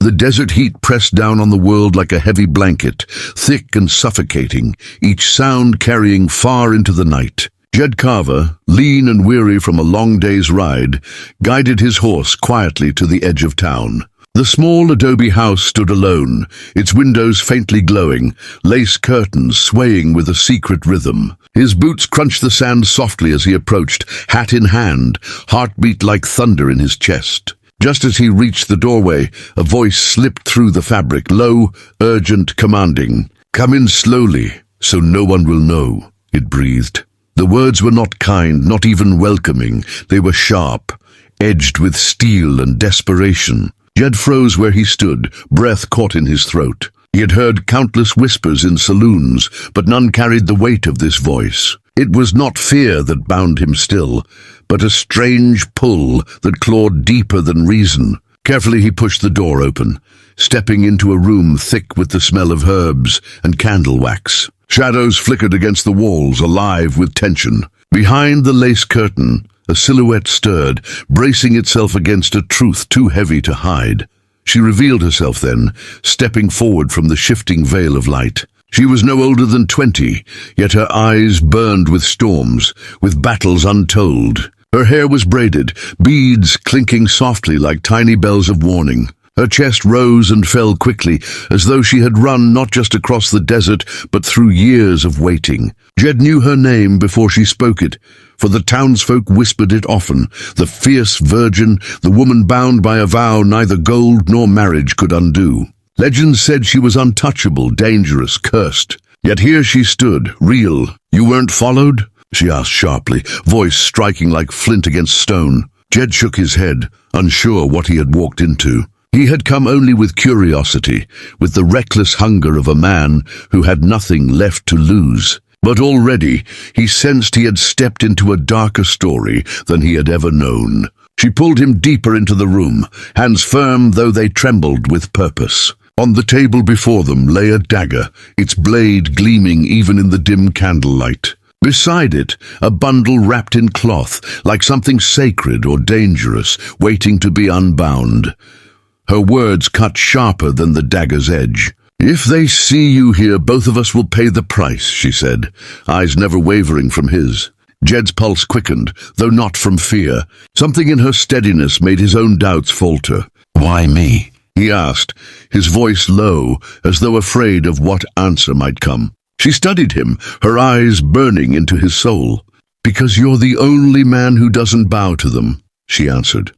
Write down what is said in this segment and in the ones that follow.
The desert heat pressed down on the world like a heavy blanket, thick and suffocating, each sound carrying far into the night. Jed Carver, lean and weary from a long day's ride, guided his horse quietly to the edge of town. The small adobe house stood alone, its windows faintly glowing, lace curtains swaying with a secret rhythm. His boots crunched the sand softly as he approached, hat in hand, heartbeat like thunder in his chest. Just as he reached the doorway, a voice slipped through the fabric, low, urgent, commanding. "Come in slowly, so no one will know," it breathed. The words were not kind, not even welcoming. They were sharp, edged with steel and desperation. Jed froze where he stood, breath caught in his throat. He had heard countless whispers in saloons, but none carried the weight of this voice. It was not fear that bound him still, but a strange pull that clawed deeper than reason. Carefully he pushed the door open, stepping into a room thick with the smell of herbs and candle wax. Shadows flickered against the walls, alive with tension. Behind the lace curtain, a silhouette stirred, bracing itself against a truth too heavy to hide. She revealed herself then, stepping forward from the shifting veil of light. She was no older than 20, yet her eyes burned with storms, with battles untold. Her hair was braided, beads clinking softly like tiny bells of warning. Her chest rose and fell quickly, as though she had run not just across the desert, but through years of waiting. Jed knew her name before she spoke it, for the townsfolk whispered it often. The fierce virgin, the woman bound by a vow neither gold nor marriage could undo. Legends said she was untouchable, dangerous, cursed. Yet here she stood, real. "You weren't followed?" she asked sharply, voice striking like flint against stone. Jed shook his head, unsure what he had walked into. He had come only with curiosity, with the reckless hunger of a man who had nothing left to lose. But already he sensed he had stepped into a darker story than he had ever known. She pulled him deeper into the room, hands firm though they trembled with purpose. On the table before them lay a dagger, its blade gleaming even in the dim candlelight. Beside it, a bundle wrapped in cloth, like something sacred or dangerous, waiting to be unbound. Her words cut sharper than the dagger's edge. "If they see you here, both of us will pay the price," she said, eyes never wavering from his. Jed's pulse quickened, though not from fear. Something in her steadiness made his own doubts falter. "Why me?" he asked, his voice low, as though afraid of what answer might come. She studied him, her eyes burning into his soul. "Because you're the only man who doesn't bow to them," she answered.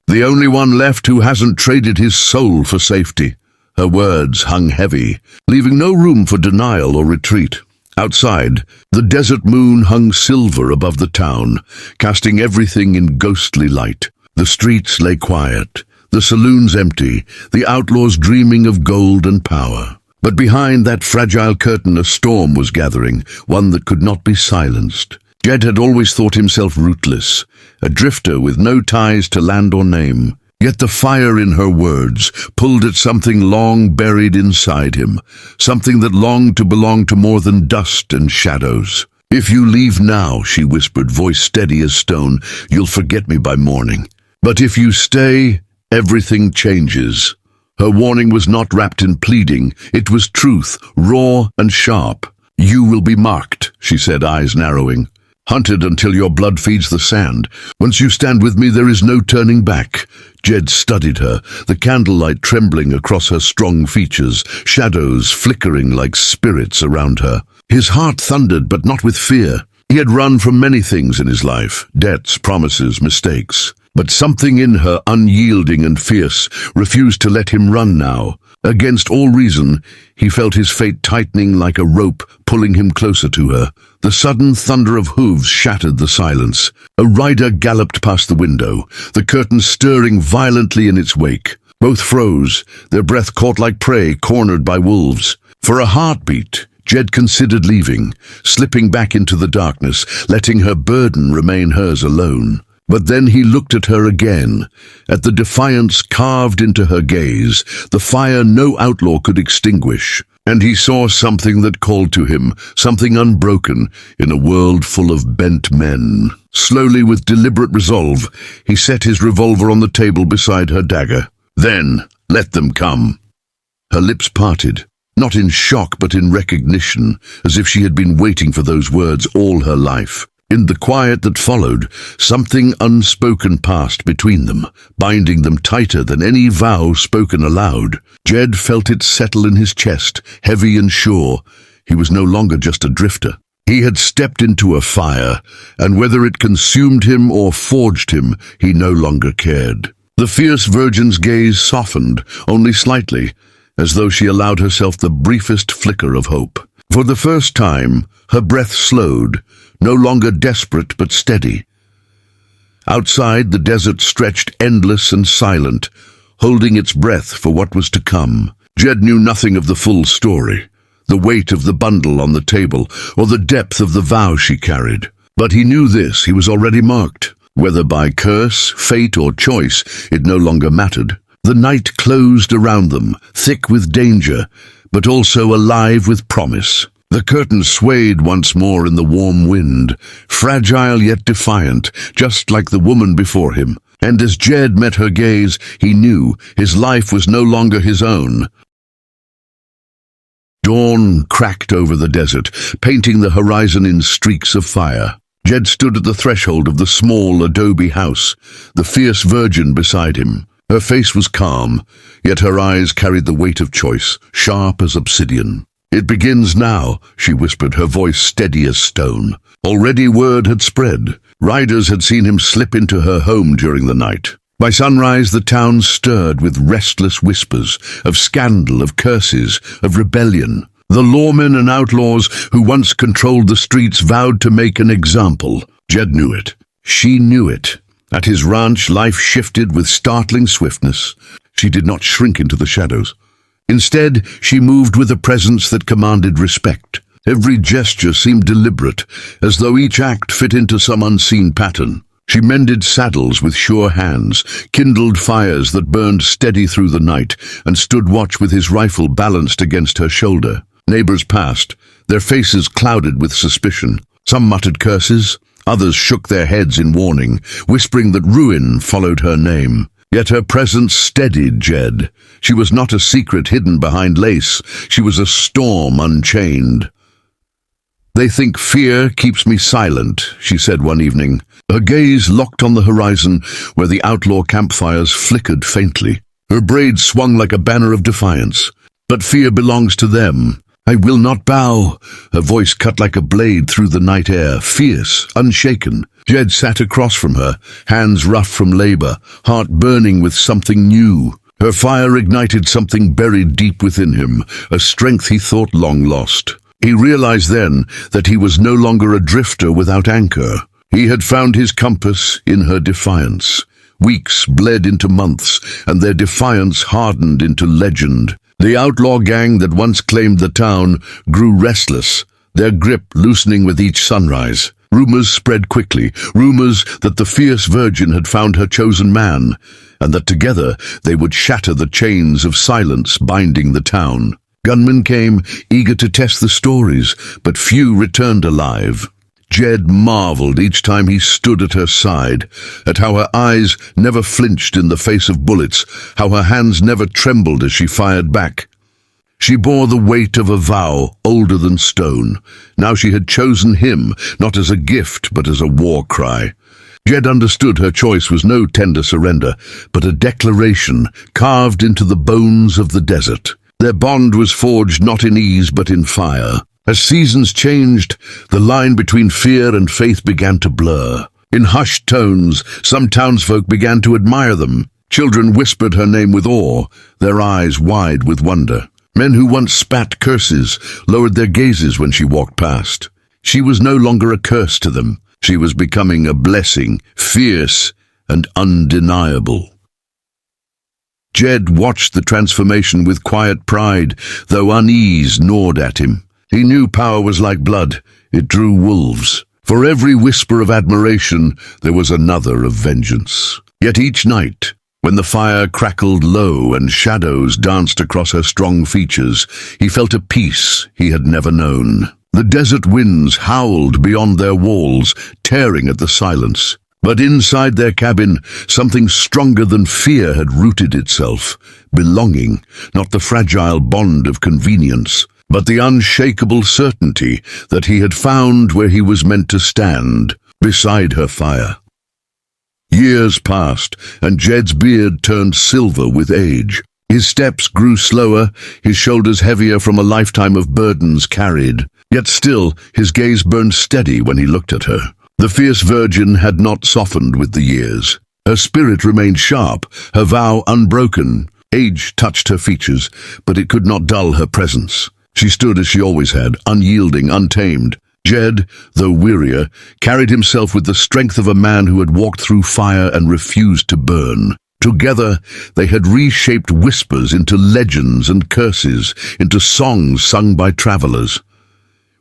"The only one left who hasn't traded his soul for safety." Her words hung heavy, leaving no room for denial or retreat. Outside, the desert moon hung silver above the town, casting everything in ghostly light. The streets lay quiet, the saloons empty, the outlaws dreaming of gold and power. But behind that fragile curtain a storm was gathering, one that could not be silenced. Jed had always thought himself rootless, a drifter with no ties to land or name. Yet the fire in her words pulled at something long buried inside him, something that longed to belong to more than dust and shadows. "If you leave now," she whispered, voice steady as stone, "you'll forget me by morning. But if you stay, everything changes." Her warning was not wrapped in pleading, it was truth, raw and sharp. "You will be marked," she said, eyes narrowing. "Hunted until your blood feeds the sand. Once you stand with me, there is no turning back." Jed studied her, the candlelight trembling across her strong features, shadows flickering like spirits around her. His heart thundered, but not with fear. He had run from many things in his life, debts, promises, mistakes. But something in her, unyielding and fierce, refused to let him run now. Against all reason, he felt his fate tightening like a rope, pulling him closer to her. The sudden thunder of hooves shattered the silence. A rider galloped past the window, the curtain stirring violently in its wake. Both froze, their breath caught like prey cornered by wolves. For a heartbeat, Jed considered leaving, slipping back into the darkness, letting her burden remain hers alone. But then he looked at her again, at the defiance carved into her gaze, the fire no outlaw could extinguish. And he saw something that called to him, something unbroken in a world full of bent men. Slowly, with deliberate resolve, he set his revolver on the table beside her dagger. Then, Let them come." Her lips parted, not in shock but in recognition, as if she had been waiting for those words all her life. In the quiet that followed, something unspoken passed between them, binding them tighter than any vow spoken aloud. Jed felt it settle in his chest, heavy and sure. He was no longer just a drifter. He had stepped into a fire, and whether it consumed him or forged him, he no longer cared. The fierce virgin's gaze softened, only slightly, as though she allowed herself the briefest flicker of hope. For the first time, her breath slowed, no longer desperate but steady. Outside, the desert stretched endless and silent, holding its breath for what was to come. Jed knew nothing of the full story, the weight of the bundle on the table, or the depth of the vow she carried. But he knew this: he was already marked. Whether by curse, fate, or choice, it no longer mattered. The night closed around them, thick with danger, but also alive with promise. The curtain swayed once more in the warm wind, fragile yet defiant, just like the woman before him. And as Jed met her gaze, he knew his life was no longer his own. Dawn cracked over the desert, painting the horizon in streaks of fire. Jed stood at the threshold of the small adobe house, the fierce virgin beside him. Her face was calm, yet her eyes carried the weight of choice, sharp as obsidian. "It begins now," she whispered, her voice steady as stone. Already word had spread. Riders had seen him slip into her home during the night. By sunrise, the town stirred with restless whispers of scandal, of curses, of rebellion. The lawmen and outlaws who once controlled the streets vowed to make an example. Jed knew it. She knew it. At his ranch, life shifted with startling swiftness. She did not shrink into the shadows. Instead, she moved with a presence that commanded respect. Every gesture seemed deliberate, as though each act fit into some unseen pattern. She mended saddles with sure hands, kindled fires that burned steady through the night, and stood watch with his rifle balanced against her shoulder. Neighbors passed, their faces clouded with suspicion. Some muttered curses, others shook their heads in warning, whispering that ruin followed her name. Yet her presence steadied Jed. She was not a secret hidden behind lace. She was a storm unchained. "They think fear keeps me silent," she said one evening. Her gaze locked on the horizon where the outlaw campfires flickered faintly. Her braids swung like a banner of defiance. "But fear belongs to them. I will not bow." Her voice cut like a blade through the night air, fierce, unshaken. Jed sat across from her, hands rough from labor, heart burning with something new. Her fire ignited something buried deep within him, a strength he thought long lost. He realized then that he was no longer a drifter without anchor. He had found his compass in her defiance. Weeks bled into months, and their defiance hardened into legend. The outlaw gang that once claimed the town grew restless, their grip loosening with each sunrise. Rumors spread quickly, rumors that the fierce virgin had found her chosen man, and that together they would shatter the chains of silence binding the town. Gunmen came, eager to test the stories, but few returned alive. Jed marveled each time he stood at her side, at how her eyes never flinched in the face of bullets, how her hands never trembled as she fired back. She bore the weight of a vow older than stone. Now she had chosen him, not as a gift, but as a war cry. Jed understood her choice was no tender surrender, but a declaration carved into the bones of the desert. Their bond was forged not in ease, but in fire. As seasons changed, the line between fear and faith began to blur. In hushed tones, some townsfolk began to admire them. Children whispered her name with awe, their eyes wide with wonder. Men who once spat curses lowered their gazes when she walked past. She was no longer a curse to them. She was becoming a blessing, fierce and undeniable. Jed watched the transformation with quiet pride, though unease gnawed at him. He knew power was like blood. It drew wolves. For every whisper of admiration, there was another of vengeance. Yet each night, when the fire crackled low and shadows danced across her strong features, he felt a peace he had never known. The desert winds howled beyond their walls, tearing at the silence. But inside their cabin, something stronger than fear had rooted itself. Belonging, not the fragile bond of convenience, but the unshakable certainty that he had found where he was meant to stand, beside her fire. Years passed, and Jed's beard turned silver with age. His steps grew slower, his shoulders heavier from a lifetime of burdens carried. Yet still, his gaze burned steady when he looked at her. The fierce virgin had not softened with the years. Her spirit remained sharp, her vow unbroken. Age touched her features, but it could not dull her presence. She stood as she always had, unyielding, untamed. Jed, though wearier, carried himself with the strength of a man who had walked through fire and refused to burn. Together, they had reshaped whispers into legends and curses, into songs sung by travelers.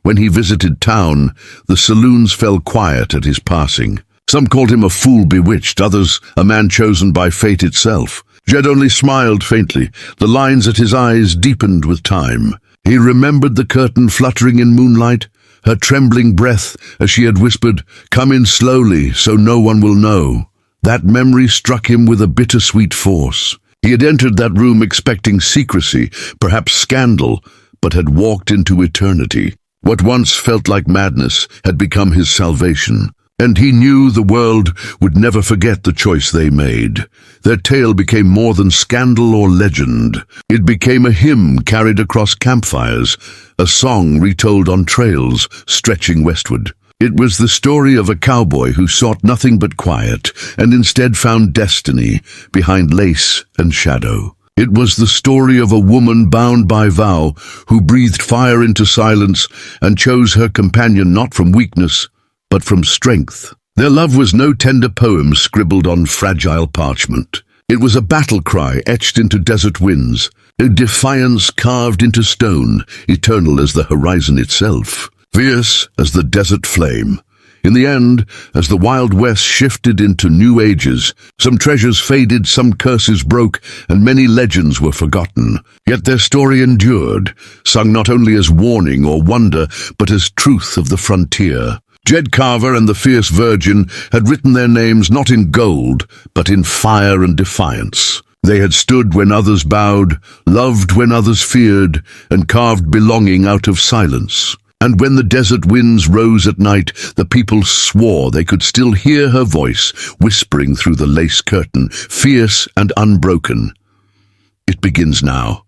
When he visited town, the saloons fell quiet at his passing. Some called him a fool bewitched, others a man chosen by fate itself. Jed only smiled faintly. The lines at his eyes deepened with time. He remembered the curtain fluttering in moonlight, her trembling breath as she had whispered, "Come in slowly, so no one will know." That memory struck him with a bittersweet force. He had entered that room expecting secrecy, perhaps scandal, but had walked into eternity. What once felt like madness had become his salvation, and he knew the world would never forget the choice they made. Their tale became more than scandal or legend. It became a hymn carried across campfires, a song retold on trails stretching westward. It was the story of a cowboy who sought nothing but quiet and instead found destiny behind lace and shadow. It was the story of a woman bound by vow who breathed fire into silence and chose her companion not from weakness, but from strength. Their love was no tender poem scribbled on fragile parchment. It was a battle cry etched into desert winds, a defiance carved into stone, eternal as the horizon itself, fierce as the desert flame. In the end, as the Wild West shifted into new ages, some treasures faded, some curses broke, and many legends were forgotten. Yet their story endured, sung not only as warning or wonder, but as truth of the frontier. Jed Carver and the fierce virgin had written their names not in gold, but in fire and defiance. They had stood when others bowed, loved when others feared, and carved belonging out of silence. And when the desert winds rose at night, the people swore they could still hear her voice, whispering through the lace curtain, fierce and unbroken. It begins now.